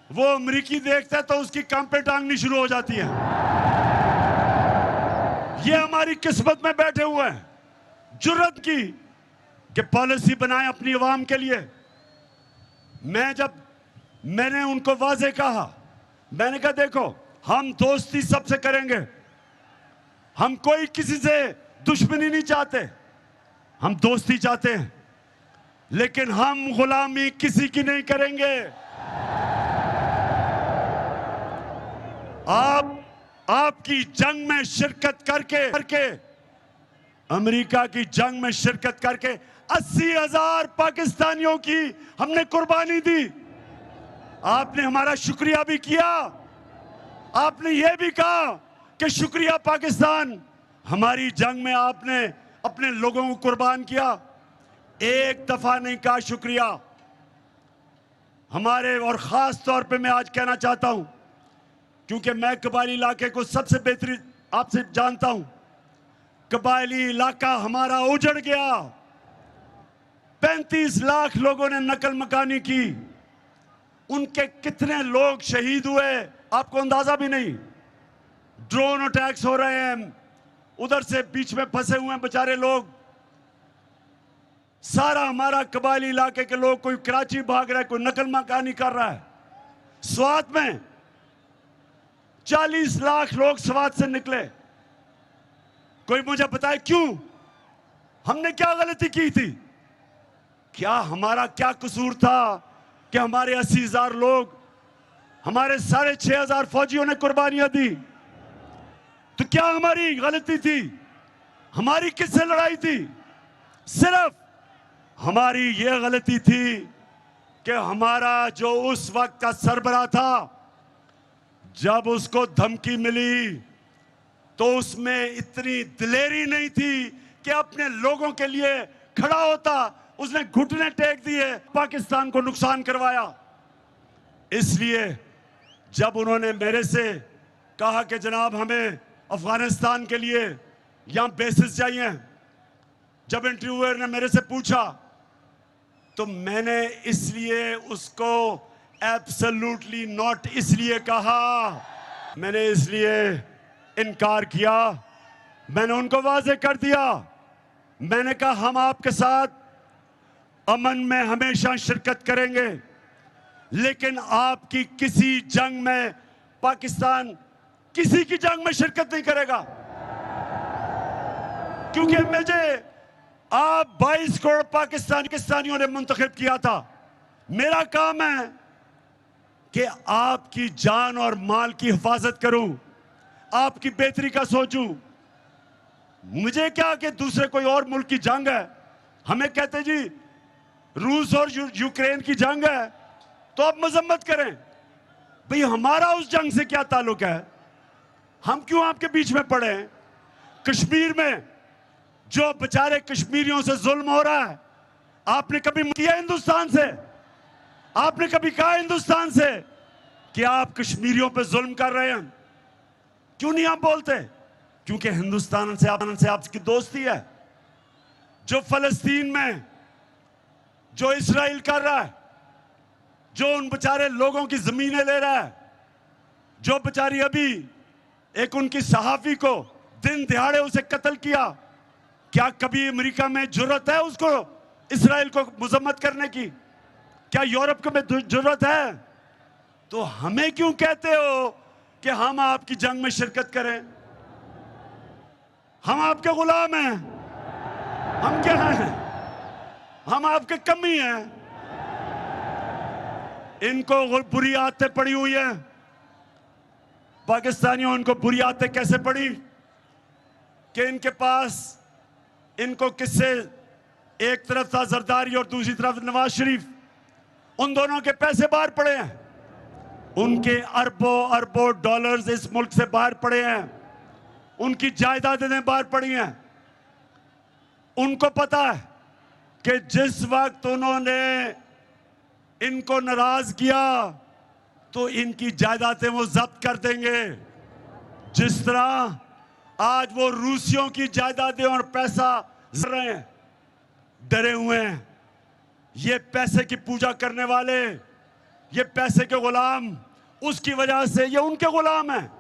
S1: वो अमेरिकी देखता है तो उसकी काम पे टांगनी शुरू हो जाती है। ये हमारी किस्मत में बैठे हुए हैं जुर्रत की कि पॉलिसी बनाए अपनी आवाम के लिए। मैंने उनको वाजे कहा, मैंने कहा देखो हम दोस्ती सबसे करेंगे, हम कोई किसी से दुश्मनी नहीं चाहते, हम दोस्ती चाहते हैं, लेकिन हम गुलामी किसी की नहीं करेंगे। आपकी जंग में शिरकत करके अमेरिका की जंग में शिरकत करके 80,000 पाकिस्तानियों की हमने कुर्बानी दी। आपने हमारा शुक्रिया भी किया, आपने यह भी कहा कि शुक्रिया पाकिस्तान, हमारी जंग में आपने अपने लोगों को कुर्बान किया। एक दफा नहीं कहा शुक्रिया हमारे। और खास तौर पे मैं आज कहना चाहता हूं, क्योंकि मैं कबायली इलाके को सबसे बेहतरीन आपसे जानता हूं। कबायली इलाका हमारा उजड़ गया, 35 लाख लोगों ने नकल मकानी की, उनके कितने लोग शहीद हुए आपको अंदाजा भी नहीं। ड्रोन अटैक्स हो रहे हैं, उधर से बीच में फंसे हुए हैं बेचारे लोग। सारा हमारा कबायली इलाके के लोग, कोई कराची भाग रहा है, कोई नकल मकानी कर रहा है। स्वात में 40 लाख लोग स्वात से निकले। कोई मुझे बताए क्यों? हमने क्या गलती की थी? क्या हमारा क्या कसूर था कि हमारे 80,000 लोग, हमारे 6,500 फौजियों ने कुर्बानियां दी? तो क्या हमारी गलती थी? हमारी किससे लड़ाई थी? सिर्फ हमारी यह गलती थी कि हमारा जो उस वक्त का सरबराह था, जब उसको धमकी मिली तो उसमें इतनी दिलेरी नहीं थी कि अपने लोगों के लिए खड़ा होता। उसने घुटने टेक दिए, पाकिस्तान को नुकसान करवाया। इसलिए जब उन्होंने मेरे से कहा कि जनाब हमें अफगानिस्तान के लिए यहां बेसिस चाहिए, जब इंटरव्यूअर ने मेरे से पूछा तो मैंने इसलिए उसको एब्सोल्युटली नॉट इसलिए कहा, मैंने इसलिए इनकार किया। मैंने उनको वाजे कर दिया, मैंने कहा हम आपके साथ अमन में हमेशा शिरकत करेंगे, लेकिन आपकी किसी जंग में, पाकिस्तान किसी की जंग में शिरकत नहीं करेगा। क्योंकि मुझे आप 22 करोड़ पाकिस्तानियों ने मुंतखब किया था। मेरा काम है कि आपकी जान और माल की हिफाजत करूं, आपकी बेहतरी का सोचूं। मुझे क्या कि दूसरे कोई और मुल्क की जंग है, हमें कहते जी रूस और यूक्रेन की जंग है तो आप मजम्मत करें। भाई हमारा उस जंग से क्या ताल्लुक है? हम क्यों आपके बीच में पड़े हैं? कश्मीर में जो बेचारे कश्मीरियों से जुल्म हो रहा है, आपने कभी किया हिंदुस्तान से? आपने कभी कहा हिंदुस्तान से कि आप कश्मीरियों पे जुल्म कर रहे हैं? क्यों नहीं आप बोलते? क्योंकि हिंदुस्तान से आपकी दोस्ती है। जो फलस्तीन में जो इस्राइल कर रहा है, जो उन बेचारे लोगों की जमीनें ले रहा है, जो बेचारी अभी एक उनकी सहाफी को दिन दिहाड़े उसे कत्ल किया, क्या कभी अमेरिका में जुर्रत है उसको इस्राइल को मजम्मत करने की? क्या यूरोप को में जुर्रत है? तो हमें क्यों कहते हो कि हम आपकी जंग में शिरकत करें? हम आपके गुलाम हैं। हम क्या हैं? हम आपके कमी हैं। इनको बुरी आदतें पड़ी हुई हैं, पाकिस्तानियों इनको बुरी आदतें कैसे पड़ी कि इनके पास, इनको किससे, एक तरफ था जरदारी और दूसरी तरफ नवाज शरीफ, उन दोनों के पैसे बाहर पड़े हैं। उनके अरबों अरबों डॉलर्स इस मुल्क से बाहर पड़े हैं, उनकी जायदादें बाहर पड़ी हैं। उनको पता है कि जिस वक्त उन्होंने इनको नाराज किया तो इनकी जायदादें वो जब्त कर देंगे। जिस तरह आज वो रूसियों की जायदादें और पैसा रहे हैं, डरे हुए हैं। ये पैसे की पूजा करने वाले, ये पैसे के गुलाम, उसकी वजह से ये उनके गुलाम हैं।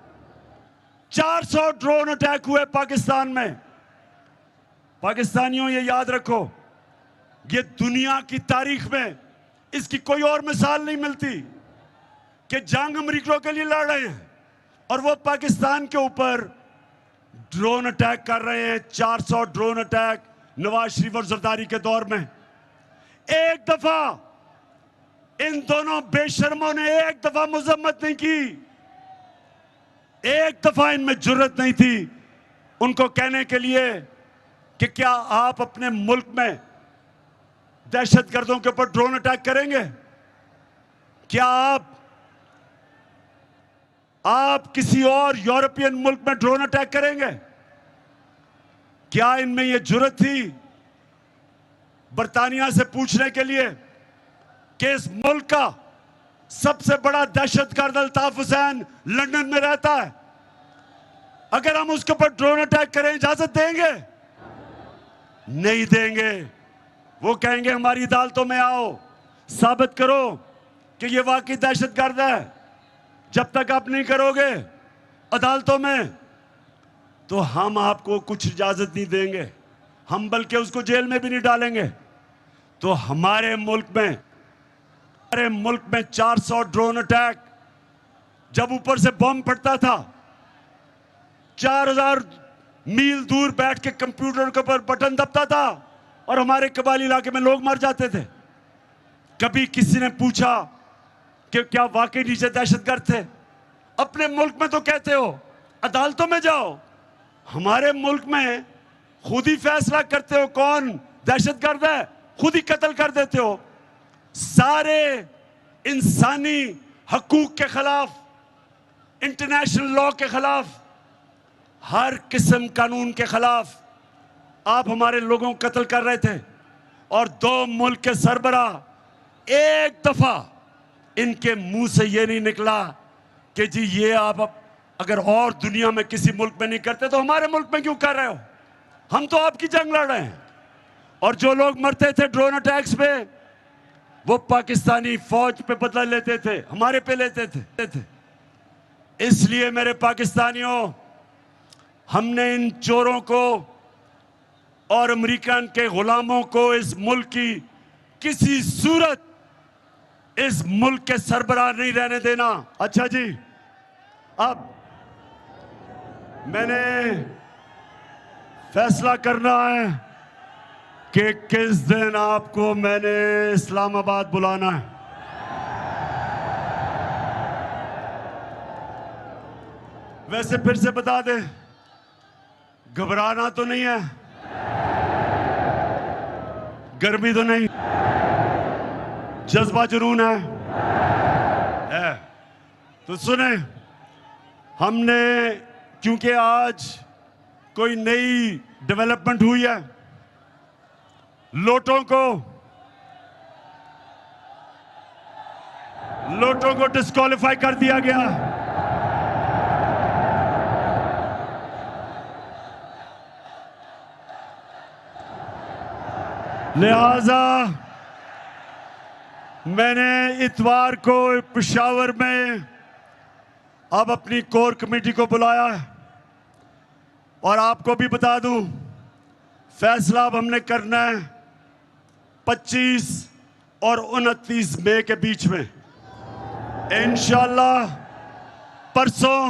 S1: 400 ड्रोन अटैक हुए पाकिस्तान में। पाकिस्तानियों, ये याद रखो, ये दुनिया की तारीख में इसकी कोई और मिसाल नहीं मिलती कि जंग अमेरिकियों के लिए लड़ रहे हैं और वो पाकिस्तान के ऊपर ड्रोन अटैक कर रहे हैं। 400 ड्रोन अटैक नवाज शरीफ और जरदारी के दौर में। एक दफा इन दोनों बेशर्मों ने एक दफा मजम्मत नहीं की, एक दफा इनमें जुर्रत नहीं थी उनको कहने के लिए कि क्या आप अपने मुल्क में दहशतगर्दों के ऊपर ड्रोन अटैक करेंगे? क्या आप किसी और यूरोपियन मुल्क में ड्रोन अटैक करेंगे? क्या इनमें यह जुर्रत थी बरतानिया से पूछने के लिए कि इस मुल्क का सबसे बड़ा दहशतगर्द अल्ताफ हुसैन लंदन में रहता है, अगर हम उसके ऊपर ड्रोन अटैक करें इजाजत देंगे? नहीं देंगे। वो कहेंगे हमारी अदालतों में आओ, साबित करो कि ये वाकई दहशतगर्द है। जब तक आप नहीं करोगे अदालतों में तो हम आपको कुछ इजाजत नहीं देंगे, हम बल्कि उसको जेल में भी नहीं डालेंगे। तो हमारे मुल्क में 400 ड्रोन अटैक, जब ऊपर से बम फटता था 4000 मील दूर बैठ के कंप्यूटर के ऊपर बटन दबता था और हमारे कबाली इलाके में लोग मर जाते थे। कभी किसी ने पूछा कि क्या वाकई नीचे दहशतगर्द थे? अपने मुल्क में तो कहते हो अदालतों में जाओ, हमारे मुल्क में खुद ही फैसला करते हो कौन दहशतगर्द है, खुद ही कत्ल कर देते हो। सारे इंसानी हकूक के खिलाफ, इंटरनेशनल लॉ के खिलाफ, हर किस्म कानून के खिलाफ आप हमारे लोगों को कत्ल कर रहे थे। और दो मुल्क के सरबरा एक दफा इनके मुंह से ये नहीं निकला कि जी ये आप अगर और दुनिया में किसी मुल्क में नहीं करते तो हमारे मुल्क में क्यों कर रहे हो? हम तो आपकी जंग लड़ रहे हैं। और जो लोग मरते थे ड्रोन अटैक्स पे, वो पाकिस्तानी फौज पे बदला लेते थे, हमारे पे लेते थे। इसलिए मेरे पाकिस्तानियों, हमने इन चोरों को और अमेरिकन के गुलामों को इस मुल्क की किसी सूरत इस मुल्क के सरबराह नहीं रहने देना। अच्छा जी, अब मैंने फैसला करना है कि किस दिन आपको मैंने इस्लामाबाद बुलाना है। वैसे फिर से बता दें, घबराना तो नहीं है, गर्मी तो नहीं, जज्बा जुनून है। तो सुने, हमने क्योंकि आज कोई नई डेवलपमेंट हुई है, लोटों को डिस्क्वालीफाई कर दिया गया। लिहाजा मैंने इतवार को पेशावर में अब अपनी कोर कमेटी को बुलाया है। और आपको भी बता दूं, फैसला अब हमने करना है 25 और 29 मई के बीच में। इंशाअल्लाह परसों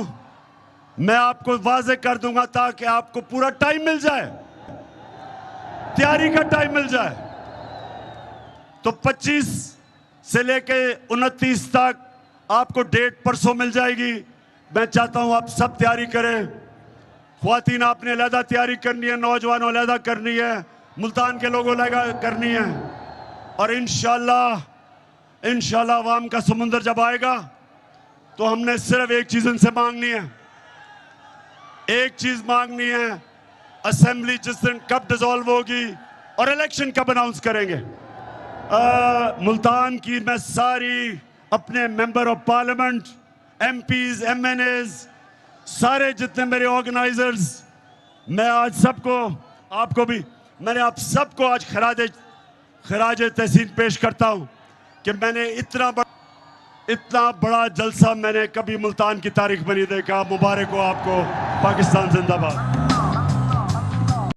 S1: मैं आपको वाज़े कर दूंगा ताकि आपको पूरा टाइम मिल जाए, तैयारी का टाइम मिल जाए। तो 25 से लेके 29 तक आपको डेट परसों मिल जाएगी। मैं चाहता हूं आप सब तैयारी करें। ख्वातीन आपने अलहदा तैयारी करनी है, नौजवानों अलहदा करनी है, मुल्तान के लोगों अलहदा करनी है। और इंशाल्लाह अवाम का समुंदर जब आएगा तो हमने सिर्फ एक चीज़ उनसे मांगनी है, एक चीज़ मांगनी है, असेंबली जिस दिन कब डिसॉल्व होगी और इलेक्शन कब अनाउंस करेंगे। मुल्तान की मैं सारी अपने member of parliament, MPs, MNAs, सारे जितने मेरे ऑर्गेनाइजर्स, मैं आज सबको, आपको भी, मैंने आप सबको आज खराज तहसीन पेश करता हूं कि मैंने इतना बड़ा जलसा मैंने कभी मुल्तान की तारीख में नहीं देखा। मुबारक हो आपको। पाकिस्तान जिंदाबाद।